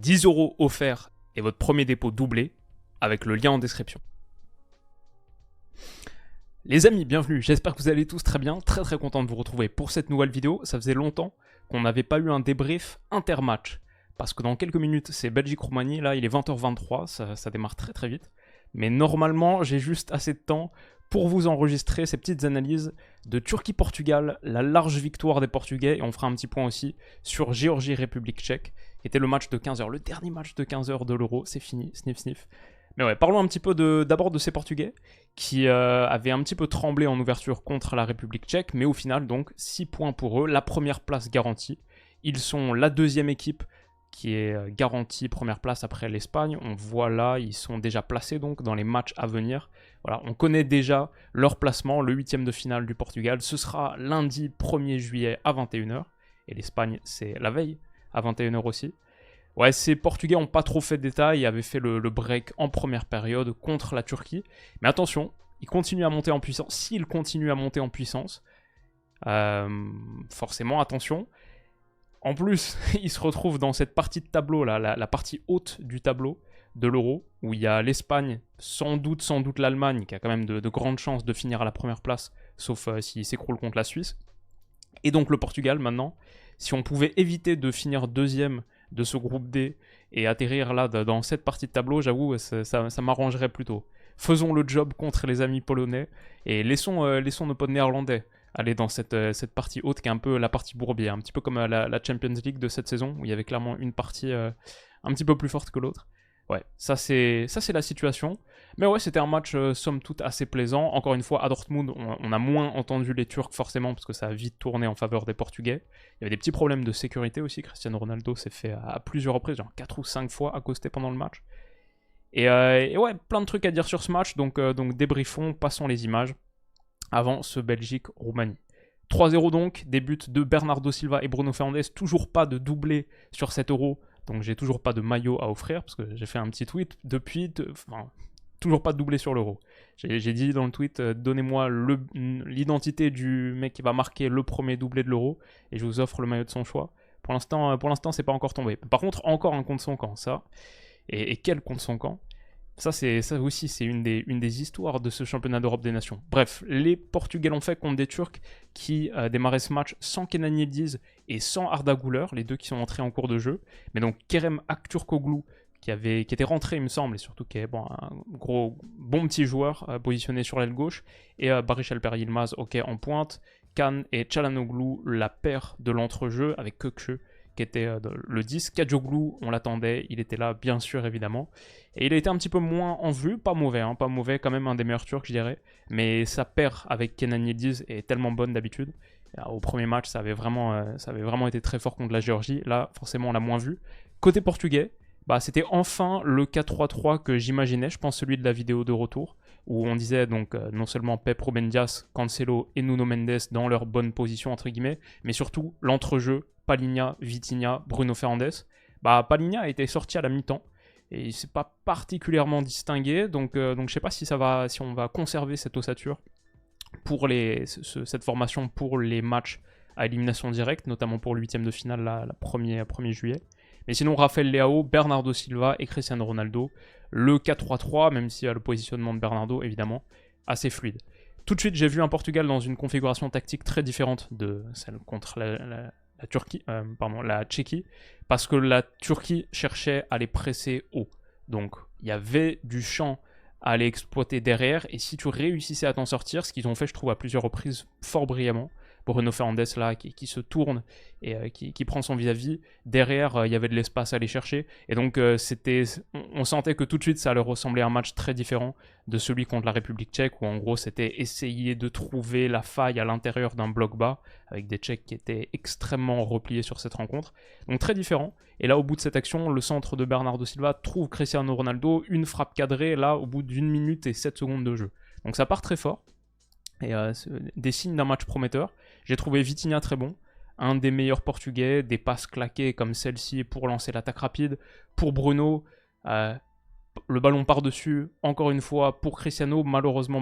10 € offerts et votre premier dépôt doublé avec le lien en description. Les amis, bienvenue, j'espère que vous allez tous très bien, très content de vous retrouver pour cette nouvelle vidéo. Ça faisait longtemps qu'on n'avait pas eu un débrief intermatch, parce que dans quelques minutes c'est Belgique-Roumanie, là il est 20h23, ça démarre très vite. Mais normalement j'ai juste assez de temps pour vous enregistrer ces petites analyses de Turquie-Portugal, la large victoire des Portugais, et on fera un petit point aussi sur Géorgie-République tchèque, qui était le match de 15h, le dernier match de 15h de l'Euro, c'est fini, sniff. Mais ouais, parlons un petit peu d'abord de ces Portugais, qui avaient un petit peu tremblé en ouverture contre la République tchèque, mais au final donc 6 points pour eux, la première place garantie. Ils sont la deuxième équipe qui est garantie première place après l'Espagne. On voit là, ils sont déjà placés donc dans les matchs à venir. Voilà, on connaît déjà leur placement, le 8e de finale du Portugal. Ce sera lundi 1er juillet à 21h. Et l'Espagne, c'est la veille, à 21h aussi. Ouais, ces Portugais n'ont pas trop fait de détails, ils avaient fait le break en première période contre la Turquie. Mais attention, ils continuent à monter en puissance. S'ils continuent à monter en puissance, forcément, attention. En plus, ils se retrouvent dans cette partie de tableau, là, la partie haute du tableau de l'Euro, où il y a l'Espagne, sans doute l'Allemagne, qui a quand même de grandes chances de finir à la première place, sauf s'ils s'écroulent contre la Suisse. Et donc le Portugal, maintenant, si on pouvait éviter de finir deuxième de ce groupe D et atterrir là dans cette partie de tableau, j'avoue, ça m'arrangerait plutôt. Faisons le job contre les amis polonais et laissons nos potes néerlandais aller dans cette partie haute qui est un peu la partie bourbier, un petit peu comme la Champions League de cette saison où il y avait clairement une partie un petit peu plus forte que l'autre. Ouais, ça c'est la situation. Mais ouais, c'était un match somme toute assez plaisant. Encore une fois, à Dortmund, on a moins entendu les Turcs forcément parce que ça a vite tourné en faveur des Portugais. Il y avait des petits problèmes de sécurité aussi. Cristiano Ronaldo s'est fait à plusieurs reprises, genre 4 ou 5 fois accosté pendant le match. Et ouais, plein de trucs à dire sur ce match, donc débriefons, passons les images avant ce Belgique-Roumanie. 3-0 donc, des buts de Bernardo Silva et Bruno Fernandes, toujours pas de doublé sur cet Euro. Donc j'ai toujours pas de maillot à offrir, parce que j'ai fait un petit tweet depuis, toujours pas de doublé sur l'Euro. J'ai dit dans le tweet, donnez-moi l'identité du mec qui va marquer le premier doublé de l'Euro, et je vous offre le maillot de son choix. Pour l'instant c'est pas encore tombé. Par contre, encore un contre son camp, ça. Et quel contre son camp. Ça aussi, c'est une des histoires de ce championnat d'Europe des Nations. Bref, les Portugais l'ont fait contre des Turcs qui démarraient ce match sans Kenan Yildiz et sans Arda Güler, les deux qui sont entrés en cours de jeu. Mais donc Kerem Aktürkoğlu, qui était rentré, il me semble, et surtout qui est un bon petit joueur positionné sur l'aile gauche, et Barış Alper Yılmaz, ok, en pointe, Can et Çalhanoğlu, la paire de l'entrejeu, avec Kökçü, qui était le 10. Kadioglu, on l'attendait, il était là, bien sûr, évidemment. Et il a été un petit peu moins en vue, pas mauvais, quand même un des meilleurs Turcs, je dirais. Mais sa paire avec Kenan Yildiz est tellement bonne d'habitude. Au premier match, ça avait vraiment été très fort contre la Géorgie. Là, forcément, on l'a moins vu. Côté portugais, c'était enfin le 4-3-3 que j'imaginais, je pense celui de la vidéo de retour, où on disait donc non seulement Pep, Ruben Dias, Cancelo et Nuno Mendes dans leur bonne position, entre guillemets, mais surtout l'entrejeu, Palhinha, Vitinha, Bruno Fernandes. Palhinha a été sorti à la mi-temps, et il ne s'est pas particulièrement distingué, donc je sais pas si on va conserver cette ossature pour cette formation pour les matchs à élimination directe, notamment pour le 8e de finale, la 1er juillet. Mais sinon, Rafael Leao, Bernardo Silva et Cristiano Ronaldo, le 4-3-3, même si le positionnement de Bernardo, évidemment, assez fluide. Tout de suite, j'ai vu un Portugal dans une configuration tactique très différente de celle contre la Tchéquie, parce que la Turquie cherchait à les presser haut. Donc, il y avait du champ à aller exploiter derrière, et si tu réussissais à t'en sortir, ce qu'ils ont fait, je trouve, à plusieurs reprises, fort brillamment, Bruno Fernandes là qui se tourne et qui prend son vis-à-vis. Derrière, il y avait de l'espace à aller chercher. Et donc, on sentait que tout de suite, ça leur ressemblait à un match très différent de celui contre la République tchèque, où en gros, c'était essayer de trouver la faille à l'intérieur d'un bloc bas, avec des Tchèques qui étaient extrêmement repliés sur cette rencontre. Donc, très différent. Et là, au bout de cette action, le centre de Bernardo Silva trouve Cristiano Ronaldo, une frappe cadrée, là, au bout d'1 minute et 7 secondes de jeu. Donc, ça part très fort. Et des signes d'un match prometteur. J'ai trouvé Vitinha très bon, un des meilleurs portugais, des passes claquées comme celle-ci pour lancer l'attaque rapide. Pour Bruno, le ballon par-dessus, encore une fois, pour Cristiano, malheureusement,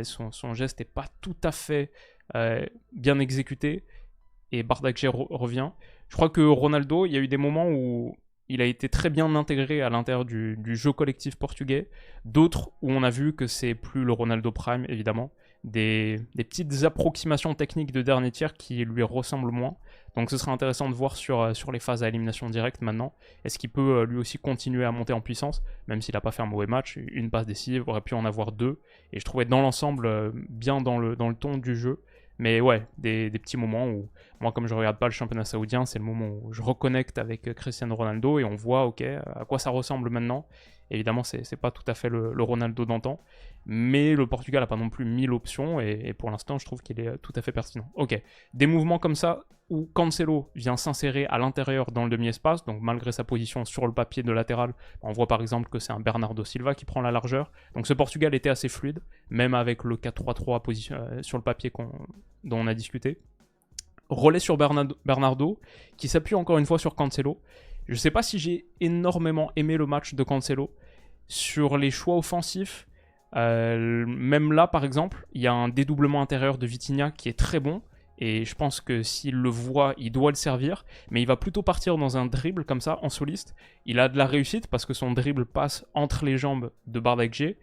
son geste n'est pas tout à fait bien exécuté. Et Bardakji revient. Je crois que Ronaldo, il y a eu des moments où il a été très bien intégré à l'intérieur du jeu collectif portugais. D'autres où on a vu que c'est plus le Ronaldo Prime, évidemment. Des petites approximations techniques de dernier tiers qui lui ressemblent moins. Donc ce sera intéressant de voir sur les phases à élimination directe maintenant. Est-ce qu'il peut lui aussi continuer à monter en puissance, même s'il n'a pas fait un mauvais match, une passe décisive, aurait pu en avoir 2. Et je trouvais dans l'ensemble bien dans le ton du jeu. Mais ouais, des petits moments où, moi comme je regarde pas le championnat saoudien, c'est le moment où je reconnecte avec Cristiano Ronaldo et on voit, ok, à quoi ça ressemble maintenant. Évidemment, c'est pas tout à fait le Ronaldo d'antan, mais le Portugal a pas non plus 1000 options et pour l'instant, je trouve qu'il est tout à fait pertinent. Ok, des mouvements comme ça où Cancelo vient s'insérer à l'intérieur dans le demi-espace, donc malgré sa position sur le papier de latéral, on voit par exemple que c'est un Bernardo Silva qui prend la largeur. Donc ce Portugal était assez fluide, même avec le 4-3-3 sur le papier dont on a discuté. Relais sur Bernardo, qui s'appuie encore une fois sur Cancelo. Je ne sais pas si j'ai énormément aimé le match de Cancelo. Sur les choix offensifs, même là par exemple, il y a un dédoublement intérieur de Vitinha qui est très bon. Et je pense que s'il le voit, il doit le servir. Mais il va plutôt partir dans un dribble comme ça, en soliste. Il a de la réussite parce que son dribble passe entre les jambes de Bardakji.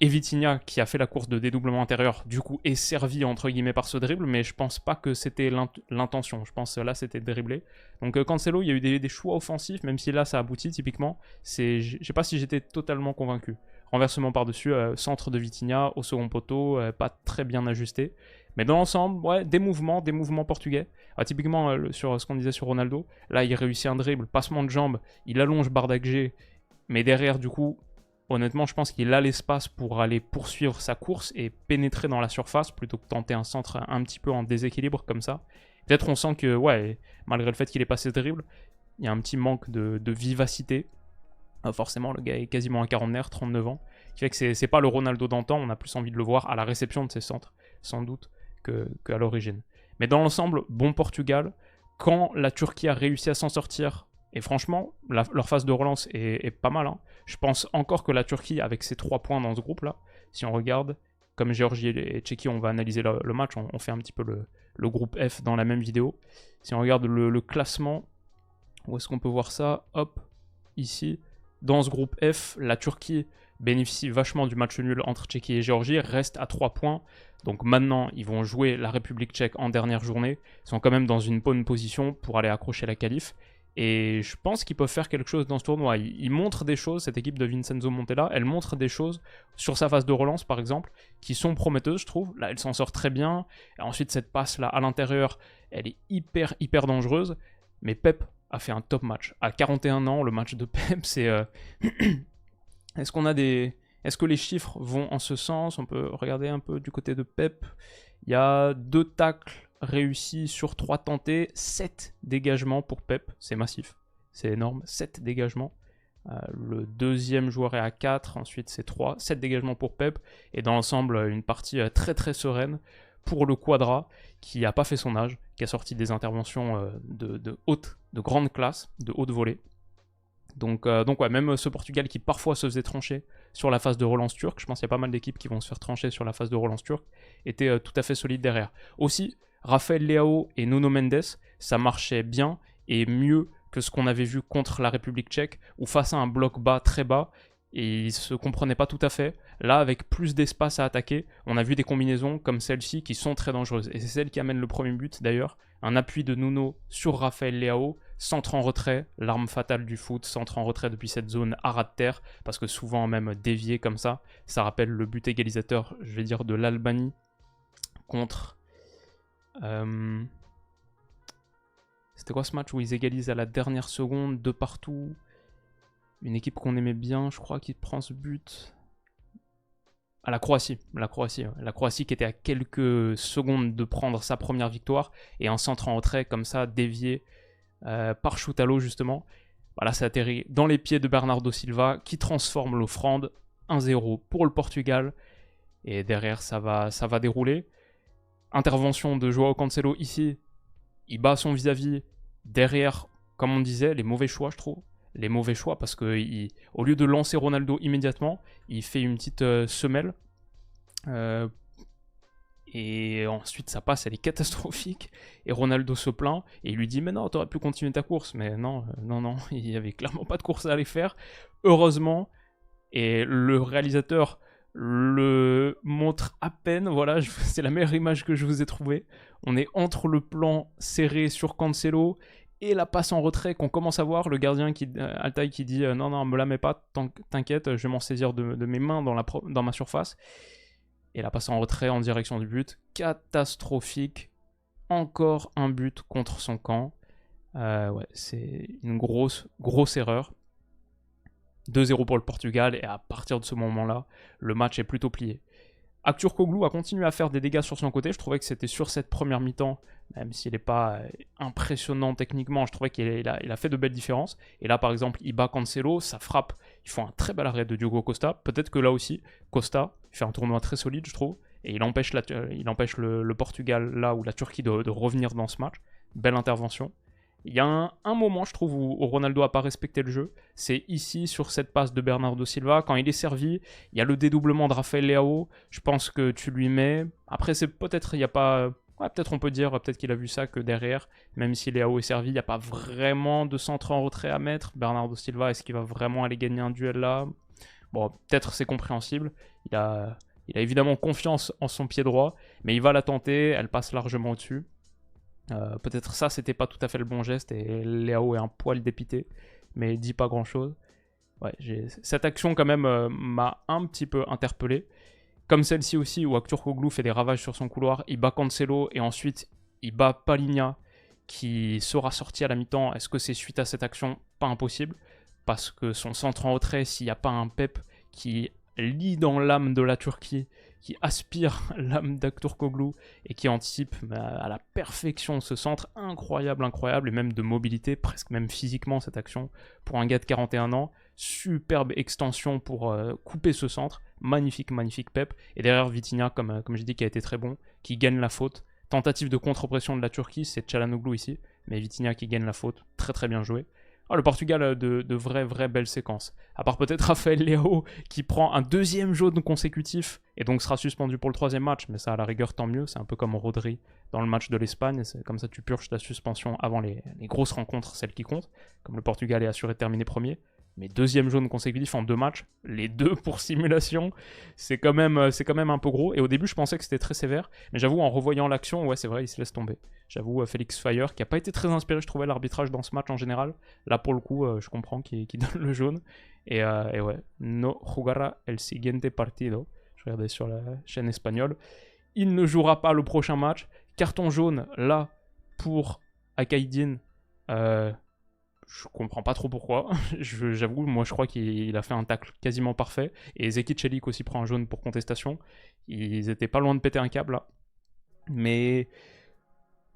Et Vitinha, qui a fait la course de dédoublement intérieur, du coup est servi entre guillemets par ce dribble, mais je pense pas que c'était l'intention. Je pense que là c'était dribbler. Donc Cancelo, il y a eu des choix offensifs, même si là ça aboutit typiquement. Je sais pas si j'étais totalement convaincu. Renversement par-dessus, centre de Vitinha au second poteau, pas très bien ajusté. Mais dans l'ensemble, ouais, des mouvements portugais. Typiquement, sur ce qu'on disait sur Ronaldo, là il réussit un dribble, passement de jambes, il allonge Bardakji, mais derrière du coup, honnêtement, je pense qu'il a l'espace pour aller poursuivre sa course et pénétrer dans la surface plutôt que tenter un centre un petit peu en déséquilibre comme ça. Peut-être on sent que, ouais, malgré le fait qu'il ait passé ce dribble, il y a un petit manque de vivacité. Forcément, le gars est quasiment un quarantenaire, 39 ans, qui fait que c'est pas le Ronaldo d'antan, on a plus envie de le voir à la réception de ses centres, sans doute, qu'à l'origine. Mais dans l'ensemble, bon Portugal. Quand la Turquie a réussi à s'en sortir, et franchement, leur phase de relance est pas mal. Hein. Je pense encore que la Turquie, avec ses 3 points dans ce groupe-là, si on regarde, comme Géorgie et Tchéquie, on va analyser le match, on fait un petit peu le groupe F dans la même vidéo. Si on regarde le classement, où est-ce qu'on peut voir ça? Hop, ici. Dans ce groupe F, la Turquie bénéficie vachement du match nul entre Tchéquie et Géorgie, reste à 3 points. Donc maintenant, ils vont jouer la République tchèque en dernière journée. Ils sont quand même dans une bonne position pour aller accrocher la qualif. Et je pense qu'ils peuvent faire quelque chose dans ce tournoi. Ils montrent des choses, cette équipe de Vincenzo Montella, elle montre des choses sur sa phase de relance par exemple, qui sont prometteuses je trouve. Là, elle s'en sort très bien. Et ensuite, cette passe là à l'intérieur, elle est hyper dangereuse. Mais Pep a fait un top match. À 41 ans, le match de Pep, c'est... Est-ce que les chiffres vont en ce sens? On peut regarder un peu du côté de Pep. Il y a 2 tacles réussi sur 3 tentés, 7 dégagements pour Pep, c'est massif, c'est énorme, 7 dégagements. Le deuxième joueur est à 4, ensuite c'est 3, 7 dégagements pour Pep, et dans l'ensemble une partie très sereine pour le Quadra, qui n'a pas fait son âge, qui a sorti des interventions de grande classe, de haute volée. Donc ouais, même ce Portugal qui parfois se faisait trancher sur la phase de relance turque, je pense qu'il y a pas mal d'équipes qui vont se faire trancher sur la phase de relance turque, était tout à fait solide derrière. Aussi, Rafael Leao et Nuno Mendes, ça marchait bien et mieux que ce qu'on avait vu contre la République tchèque, où face à un bloc bas, très bas, et ils se comprenaient pas tout à fait. Là, avec plus d'espace à attaquer, on a vu des combinaisons comme celle-ci qui sont très dangereuses. Et c'est celle qui amène le premier but d'ailleurs. Un appui de Nuno sur Rafael Leao, centre en retrait, l'arme fatale du foot, centre en retrait depuis cette zone à ras de terre, parce que souvent même dévié comme ça, ça rappelle le but égalisateur, je vais dire, de l'Albanie contre... C'était quoi ce match où ils égalisent à la dernière seconde, de partout? Une équipe qu'on aimait bien, je crois, qui prend ce but. À la Croatie. La Croatie qui était à quelques secondes de prendre sa première victoire. Et un centre en retrait comme ça, dévié par Choutalo justement. Voilà, ça atterrit dans les pieds de Bernardo Silva qui transforme l'offrande. 1-0 pour le Portugal. Et derrière, ça va dérouler. Intervention de Joao Cancelo ici. Il bat son vis-à-vis. Derrière, comme on disait, les mauvais choix, je trouve. Les mauvais choix parce que au lieu de lancer Ronaldo immédiatement, il fait une petite semelle Et ensuite, sa passe, elle est catastrophique. Et Ronaldo se plaint. Et il lui dit, mais non, t'aurais pu continuer ta course. Mais non, non, il n'y avait clairement pas de course à aller faire. Heureusement. Et le réalisateur le montre à peine. Voilà, c'est la meilleure image que je vous ai trouvée. On est entre le plan serré sur Cancelo et la passe en retrait qu'on commence à voir. Le gardien Altay qui dit non, non, me la mets pas, t'inquiète, je vais m'en saisir de mes mains dans ma surface. Et la passe en retrait en direction du but, catastrophique. Encore un but contre son camp. Ouais, c'est une grosse erreur. 2-0 pour le Portugal, et à partir de ce moment-là, le match est plutôt plié. Aktürkoğlu a continué à faire des dégâts sur son côté. Je trouvais que c'était sur cette première mi-temps, même s'il n'est pas impressionnant techniquement, je trouvais qu'il a fait de belles différences. Et là, par exemple, il bat Cancelo, ça frappe. Ils font un très bel arrêt de Diogo Costa. Peut-être que là aussi, Costa fait un tournoi très solide, je trouve. Et il empêche le Portugal, là, ou la Turquie, de revenir dans ce match. Belle intervention. Il y a un moment, je trouve, où Ronaldo n'a pas respecté le jeu. C'est ici, sur cette passe de Bernardo Silva. Quand il est servi, il y a le dédoublement de Rafael Leao. Je pense que tu lui mets. Après, c'est peut-être, il n'y a pas. Ouais, peut-être on peut dire, peut-être qu'il a vu ça que derrière, même si Leao est servi, il n'y a pas vraiment de centre en retrait à mettre. Bernardo Silva, est-ce qu'il va vraiment aller gagner un duel là? Bon, peut-être c'est compréhensible. Il a évidemment confiance en son pied droit, mais il va la tenter. Elle passe largement au-dessus. Peut-être ça, c'était pas tout à fait le bon geste et Leao est un poil dépité, mais il dit pas grand-chose. Ouais, cette action quand même m'a un petit peu interpellé. Comme celle-ci aussi où Aktürkoğlu fait des ravages sur son couloir, il bat Cancelo et ensuite il bat Palhinha qui sera sorti à la mi-temps. Est-ce que c'est suite à cette action? Pas impossible, parce que son centre en retrait, s'il n'y a pas un Pep qui lit dans l'âme de la Turquie, qui aspire l'âme d'Aktürkoğlu et qui anticipe à la perfection ce centre incroyable, et même de mobilité, presque même physiquement cette action, pour un gars de 41 ans, superbe extension pour couper ce centre, magnifique Pep, et derrière Vitinha, comme j'ai dit, qui a été très bon, qui gagne la faute, tentative de contre-pression de la Turquie, c'est Çalhanoğlu ici, mais Vitinha qui gagne la faute, très bien joué. Ah, le Portugal de vraies belles séquences. À part peut-être Rafael Leao qui prend un deuxième jaune consécutif et donc sera suspendu pour le troisième match, mais ça à la rigueur tant mieux, c'est un peu comme Rodri dans le match de l'Espagne, c'est comme ça tu purges ta suspension avant les grosses rencontres, celles qui comptent, comme le Portugal est assuré de terminer premier. Mais deuxième jaune consécutif en 2 matchs, les 2 pour simulation, c'est quand même un peu gros. Et au début, je pensais que c'était très sévère, mais j'avoue, en revoyant l'action, ouais, c'est vrai, il se laisse tomber. J'avoue, Félix Fire, qui n'a pas été très inspiré, je trouvais, l'arbitrage dans ce match en général. Là, pour le coup, je comprends qu'il donne le jaune. Et ouais, no jugará el siguiente partido. Je regardais sur la chaîne espagnole. Il ne jouera pas le prochain match. Carton jaune, là, pour Akaydin. Je comprends pas trop pourquoi. J'avoue, moi je crois qu'il a fait un tacle quasiment parfait. Et Zeki Çelik aussi prend un jaune pour contestation. Ils étaient pas loin de péter un câble là. Mais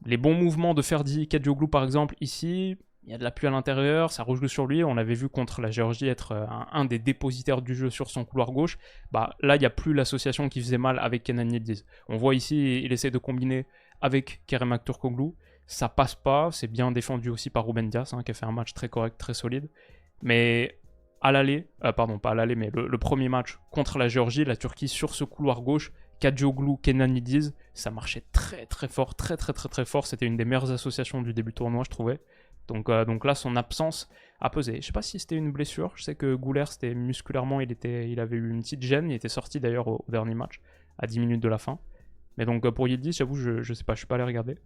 les bons mouvements de Ferdi Kadioglu par exemple, ici, il y a de l'appui à l'intérieur, ça rejoue sur lui. On l'avait vu contre la Géorgie être un des dépositaires du jeu sur son couloir gauche. Bah, là, il n'y a plus l'association qui faisait mal avec Kenan Yildiz. On voit ici, il essaie de combiner avec Kerem Aktürkoğlu. Ça passe pas, c'est bien défendu aussi par Ruben Dias, qui a fait un match très correct, très solide. Mais à l'aller, pardon, pas à l'aller, mais le premier match contre la Géorgie, la Turquie sur ce couloir gauche, Kadioglu, Kenan Yildiz, ça marchait très fort, très fort. C'était une des meilleures associations du début de tournoi, je trouvais. Donc là, son absence a pesé. Je sais pas si c'était une blessure. Je sais que Gouler, c'était musculairement, il avait eu une petite gêne. Il était sorti d'ailleurs au dernier match, à 10 minutes de la fin. Mais donc pour Yildiz, j'avoue, je sais pas, je suis pas allé regarder.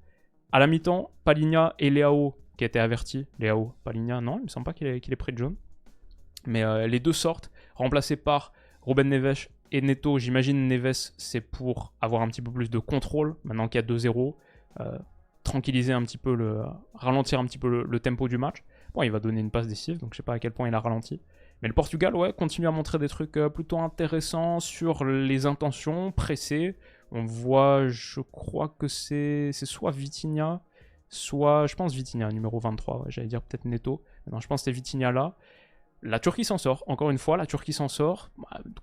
À la mi-temps, Palhinha et Leao qui étaient avertis. Leao, Palhinha, non, il me semble pas qu'il ait pris de jaune. Mais les deux sortent, remplacés par Ruben Neves et Neto. J'imagine Neves, c'est pour avoir un petit peu plus de contrôle, maintenant qu'il y a 2-0. Tranquilliser un petit peu, ralentir un petit peu le tempo du match. Bon, il va donner une passe décisive, donc je sais pas à quel point il a ralenti. Mais le Portugal, ouais, continue à montrer des trucs plutôt intéressants sur les intentions, pressées. On voit, je crois que c'est soit Vitinha, soit, je pense Vitinha, numéro 23, ouais, j'allais dire peut-être Neto. Non, je pense que c'est Vitinha là. La Turquie s'en sort, encore une fois, la Turquie s'en sort.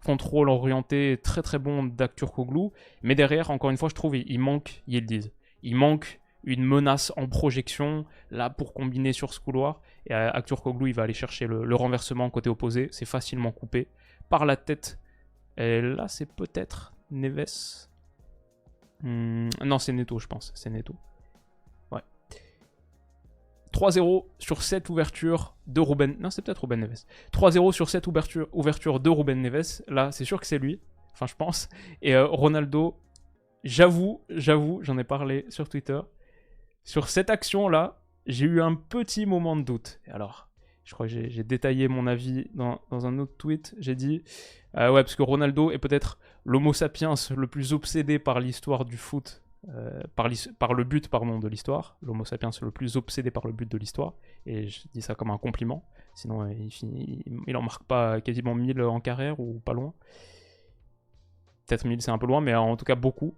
Contrôle orienté très bon d'Aktürkoğlu. Mais derrière, encore une fois, je trouve, il manque Yildiz. Il manque une menace en projection, là, pour combiner sur ce couloir. Et Aktürkoğlu, il va aller chercher le renversement côté opposé. C'est facilement coupé par la tête. Et là, c'est peut-être Neves. Non, c'est Neto, je pense. C'est Neto. Ouais. 3-0 sur 7 ouvertures de Ruben... Non, c'est peut-être Ruben Neves. 3-0 sur 7 ouvertures de Ruben Neves. Là, c'est sûr que c'est lui. Enfin, je pense. Et Ronaldo, j'avoue, j'en ai parlé sur Twitter. Sur cette action-là, j'ai eu un petit moment de doute. Et alors, je crois que j'ai détaillé mon avis dans un autre tweet. J'ai dit, ouais, parce que Ronaldo est peut-être l'homo sapiens le plus obsédé par l'histoire du foot, par le but, pardon, de l'histoire. L'homo sapiens le plus obsédé par le but de l'histoire. Et je dis ça comme un compliment. Sinon, il en marque pas quasiment 1000 en carrière ou pas loin. Peut-être 1000, c'est un peu loin, mais en tout cas beaucoup.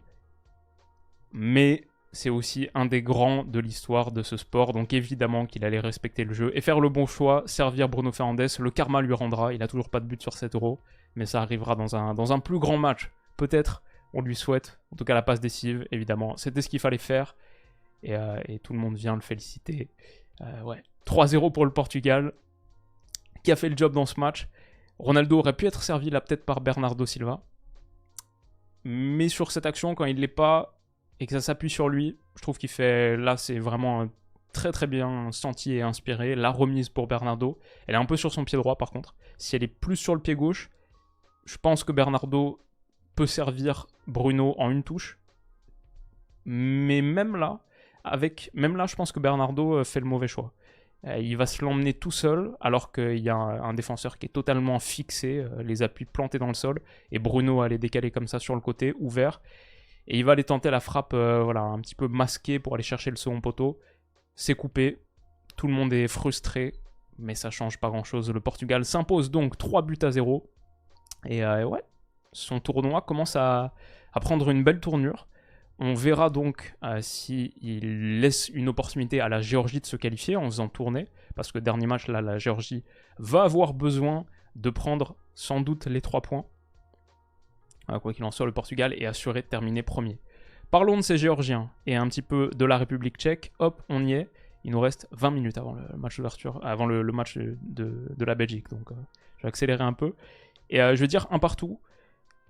Mais c'est aussi un des grands de l'histoire de ce sport, donc évidemment qu'il allait respecter le jeu et faire le bon choix, servir Bruno Fernandes, le karma lui rendra, il a toujours pas de but sur 7 euros, mais ça arrivera dans un plus grand match, peut-être, on lui souhaite, en tout cas la passe décisive, évidemment, c'était ce qu'il fallait faire, et tout le monde vient le féliciter. Ouais. 3-0 pour le Portugal, qui a fait le job dans ce match. Ronaldo aurait pu être servi là peut-être par Bernardo Silva, mais sur cette action, quand il l'est pas, et que ça s'appuie sur lui, je trouve qu'il fait... Là, c'est vraiment très très bien senti et inspiré. La remise pour Bernardo, elle est un peu sur son pied droit par contre. Si elle est plus sur le pied gauche, je pense que Bernardo peut servir Bruno en une touche. Mais même là, je pense que Bernardo fait le mauvais choix. Il va se l'emmener tout seul, alors qu'il y a un défenseur qui est totalement fixé, les appuis plantés dans le sol, et Bruno allait décaler comme ça sur le côté, ouvert. Et il va aller tenter la frappe un petit peu masquée pour aller chercher le second poteau. C'est coupé. Tout le monde est frustré. Mais ça change pas grand-chose. Le Portugal s'impose donc 3-0. Et ouais, son tournoi commence à prendre une belle tournure. On verra donc s'il laisse une opportunité à la Géorgie de se qualifier en faisant tourner. Parce que dernier match, là, la Géorgie va avoir besoin de prendre sans doute les 3 points. Quoi qu'il en soit, le Portugal est assuré de terminer premier. Parlons de ces Géorgiens et un petit peu de la République tchèque. Hop, on y est. Il nous reste 20 minutes avant le match d'ouverture, avant le match de la Belgique. Donc, je vais accélérer un peu. Et je vais dire un partout.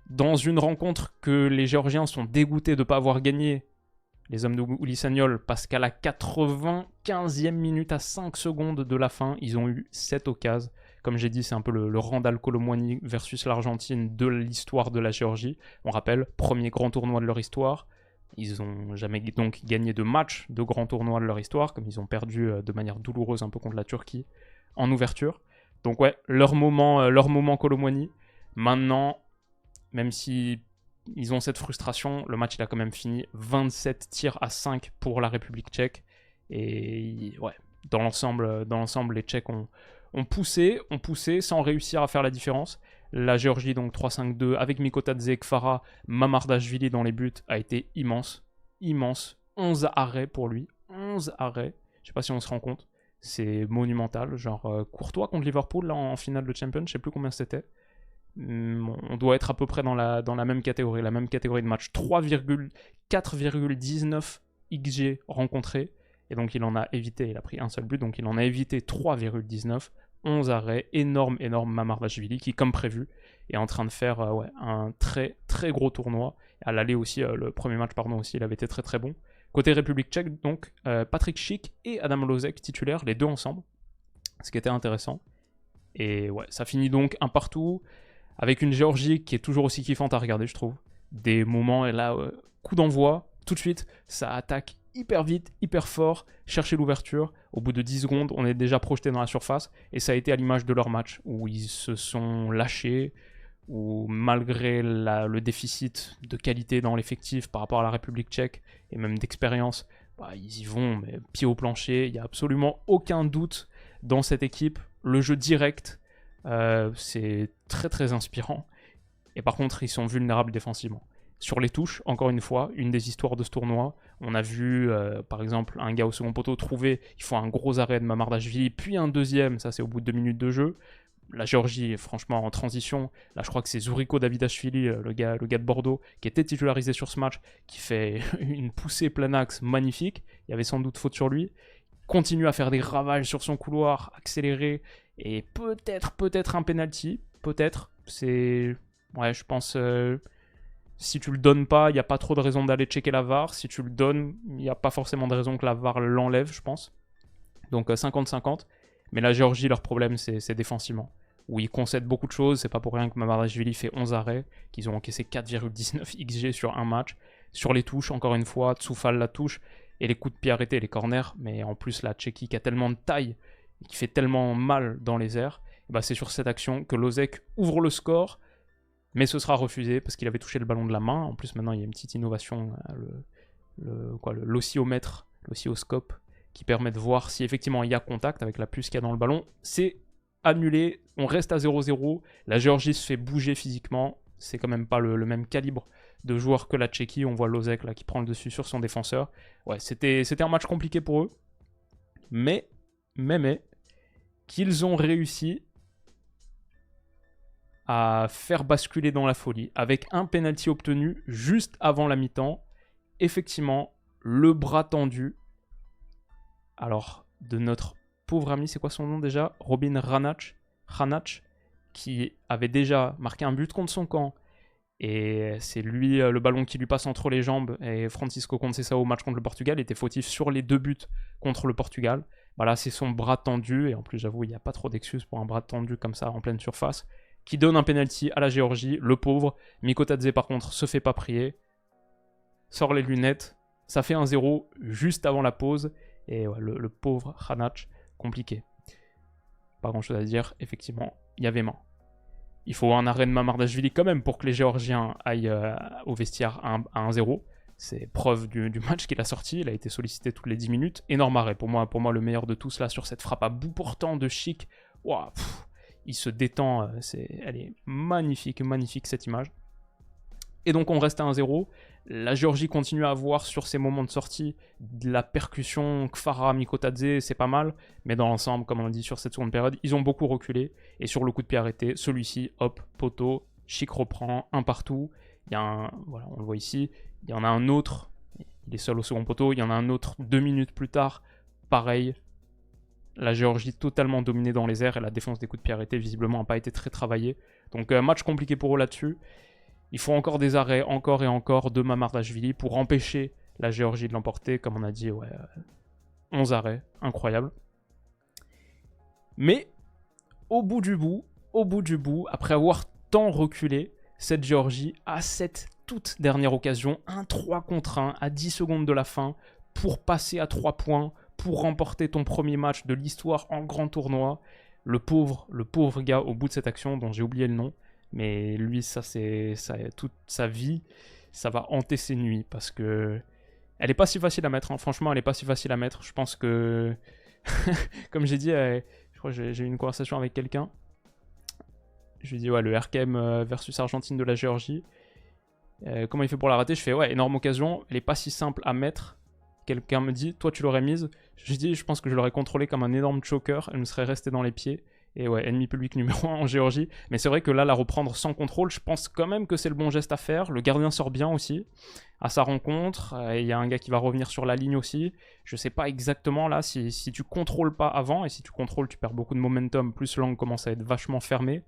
Dans une rencontre que les Géorgiens sont dégoûtés de ne pas avoir gagné, les hommes de Uli Sagnol, parce qu'à la 95e minute, à 5 secondes de la fin, ils ont eu 7 occasions. Comme j'ai dit, c'est un peu le Randal Colomwani versus l'Argentine de l'histoire de la Géorgie. On rappelle, premier grand tournoi de leur histoire. Ils n'ont jamais donc gagné de match de grand tournoi de leur histoire, comme ils ont perdu de manière douloureuse un peu contre la Turquie en ouverture. Donc ouais, leur moment Colomwani. Maintenant, même si ils ont cette frustration, le match il a quand même fini 27 tirs à 5 pour la République tchèque. Et ouais, dans l'ensemble, les Tchèques ont poussé sans réussir à faire la différence. La Géorgie, donc 3-5-2, avec Mikotadze, Kfara, Mamardashvili dans les buts, a été immense. 11 arrêts pour lui. 11 arrêts. Je sais pas si on se rend compte. C'est monumental. Genre Courtois contre Liverpool là, en finale de Champions, je sais plus combien c'était. On doit être à peu près dans la même catégorie de match. 4,19 XG rencontrés. Et donc il en a évité, il a pris un seul but, donc il en a évité 3,19. 11 arrêts, énorme Mamardashvili qui, comme prévu, est en train de faire un très très gros tournoi. À l'aller aussi, le premier match, aussi, il avait été très très bon. Côté République tchèque, donc, Patrick Schick et Adam Lozek titulaires, les deux ensemble, ce qui était intéressant. Et ouais, ça finit donc un partout, avec une Géorgie qui est toujours aussi kiffante à regarder, je trouve. Des moments, et là, coup d'envoi, tout de suite, ça attaque hyper vite, hyper fort, chercher l'ouverture. Au bout de 10 secondes, on est déjà projeté dans la surface. Et ça a été à l'image de leur match, où ils se sont lâchés, où malgré le déficit de qualité dans l'effectif par rapport à la République tchèque, et même d'expérience, ils y vont, mais pied au plancher. Il n'y a absolument aucun doute dans cette équipe. Le jeu direct, c'est très très inspirant. Et par contre, ils sont vulnérables défensivement. Sur les touches, encore une fois, une des histoires de ce tournoi, on a vu par exemple un gars au second poteau trouver, il faut un gros arrêt de Mamardashvili, puis un deuxième, ça c'est au bout de 2 minutes de jeu. La Géorgie, franchement, en transition, là je crois que c'est Zuriko Davidashvili, le gars de Bordeaux, qui était titularisé sur ce match, qui fait une poussée plein axe magnifique, il y avait sans doute faute sur lui, continue à faire des ravages sur son couloir, accéléré, et peut-être un penalty, peut-être, c'est... Ouais, je pense... Si tu le donnes pas, il n'y a pas trop de raison d'aller checker la VAR. Si tu le donnes, il n'y a pas forcément de raison que la VAR l'enlève, je pense. Donc 50-50. Mais la Géorgie, leur problème, c'est défensivement. Où ils concèdent beaucoup de choses. C'est pas pour rien que Mamardashvili fait 11 arrêts, qu'ils ont encaissé 4,19 XG sur un match. Sur les touches, encore une fois, Tsoufal la touche. Et les coups de pied arrêtés, les corners. Mais en plus, la Tchéquie qui a tellement de taille et qui fait tellement mal dans les airs. Bah, c'est sur cette action que Losek ouvre le score. Mais ce sera refusé parce qu'il avait touché le ballon de la main. En plus, maintenant, il y a une petite innovation, l'oscillomètre, l'oscilloscope, qui permet de voir si effectivement il y a contact avec la puce qu'il y a dans le ballon. C'est annulé, on reste à 0-0. La Géorgie se fait bouger physiquement. C'est quand même pas le même calibre de joueur que la Tchéquie. On voit Losek là qui prend le dessus sur son défenseur. Ouais, c'était un match compliqué pour eux. Mais, qu'ils ont réussi à faire basculer dans la folie avec un penalty obtenu juste avant la mi-temps. Effectivement, le bras tendu. Alors, de notre pauvre ami, c'est quoi son nom déjà? Robin Hranach, qui avait déjà marqué un but contre son camp. Et c'est lui, le ballon qui lui passe entre les jambes. Et Francisco Conceição au match contre le Portugal était fautif sur les 2 buts contre le Portugal. Voilà, c'est son bras tendu. Et en plus, j'avoue, il n'y a pas trop d'excuses pour un bras tendu comme ça en pleine surface. Qui donne un penalty à la Géorgie, le pauvre. Mikotadze par contre se fait pas prier, sort les lunettes, ça fait 1-0 juste avant la pause, et ouais, le pauvre Hranach, compliqué. Pas grand chose à dire, effectivement, il y avait main. Il faut un arrêt de Mamardashvili quand même pour que les Géorgiens aillent au vestiaire à 1-0. C'est preuve du match qu'il a sorti, il a été sollicité toutes les 10 minutes. Énorme arrêt, pour moi le meilleur de tous là, sur cette frappe à bout portant de Chic. Waouh, il se détend, elle est magnifique cette image. Et donc on reste à 1-0. La Géorgie continue à avoir sur ses moments de sortie de la percussion, Kfara, Mikotadze, c'est pas mal. Mais dans l'ensemble, comme on dit sur cette seconde période, ils ont beaucoup reculé. Et sur le coup de pied arrêté, celui-ci, hop, poteau, Chic reprend, un partout. Il y a un, voilà, on le voit ici, il y en a un autre, il est seul au second poteau, il y en a un autre 2 minutes plus tard, pareil. La Géorgie totalement dominée dans les airs et la défense des coups de pied arrêtés visiblement n'a pas été très travaillée. Donc match compliqué pour eux là-dessus. Il faut encore des arrêts, encore et encore de Mamardashvili pour empêcher la Géorgie de l'emporter. Comme on a dit, ouais, 11 arrêts, incroyable. Mais au bout du bout, après avoir tant reculé, cette Géorgie a cette toute dernière occasion, un 3 contre 1 à 10 secondes de la fin pour passer à 3 points, pour remporter ton premier match de l'histoire en grand tournoi. Le pauvre gars au bout de cette action dont j'ai oublié le nom, mais lui, ça toute sa vie, ça va hanter ses nuits parce que elle est pas si facile à mettre, hein. Franchement, elle est pas si facile à mettre. Je pense que, comme j'ai dit, je crois que j'ai eu une conversation avec quelqu'un. Je lui ai dit, ouais, le RKM versus Argentine de la Géorgie. Comment il fait pour la rater? Je fais, ouais, énorme occasion, elle est pas si simple à mettre. Quelqu'un me dit, toi tu l'aurais mise. Je dis, je pense que je l'aurais contrôlée comme un énorme choker, elle me serait restée dans les pieds. Et ouais, ennemi public numéro 1 en Géorgie. Mais c'est vrai que là, la reprendre sans contrôle, je pense quand même que c'est le bon geste à faire. Le gardien sort bien aussi à sa rencontre. Il y a un gars qui va revenir sur la ligne aussi. Je sais pas exactement là si tu contrôles pas avant, et si tu contrôles, tu perds beaucoup de momentum, plus l'angle commence à être vachement fermé.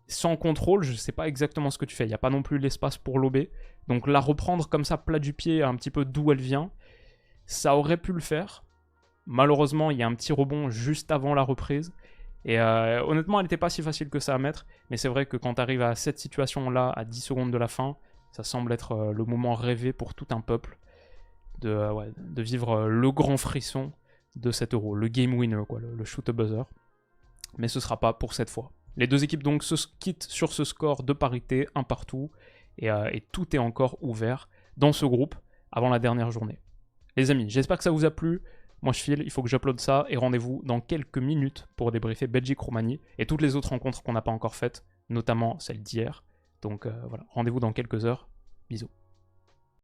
Sans contrôle, je sais pas exactement ce que tu fais. Il n'y a pas non plus l'espace pour lober. Donc la reprendre comme ça, plat du pied, un petit peu d'où elle vient, ça aurait pu le faire. Malheureusement, il y a un petit rebond juste avant la reprise. Et honnêtement, elle n'était pas si facile que ça à mettre. Mais c'est vrai que quand tu arrives à cette situation-là, à 10 secondes de la fin, ça semble être le moment rêvé pour tout un peuple de vivre le grand frisson de cet Euro. Le game winner, quoi, le shoot a buzzer. Mais ce ne sera pas pour cette fois. Les deux équipes donc se quittent sur ce score de parité, un partout. Et tout est encore ouvert dans ce groupe avant la dernière journée. Les amis, j'espère que ça vous a plu. Moi je file, il faut que j'uploade ça et rendez-vous dans quelques minutes pour débriefer Belgique-Roumanie et toutes les autres rencontres qu'on n'a pas encore faites, notamment celle d'hier. Donc voilà, rendez-vous dans quelques heures. Bisous.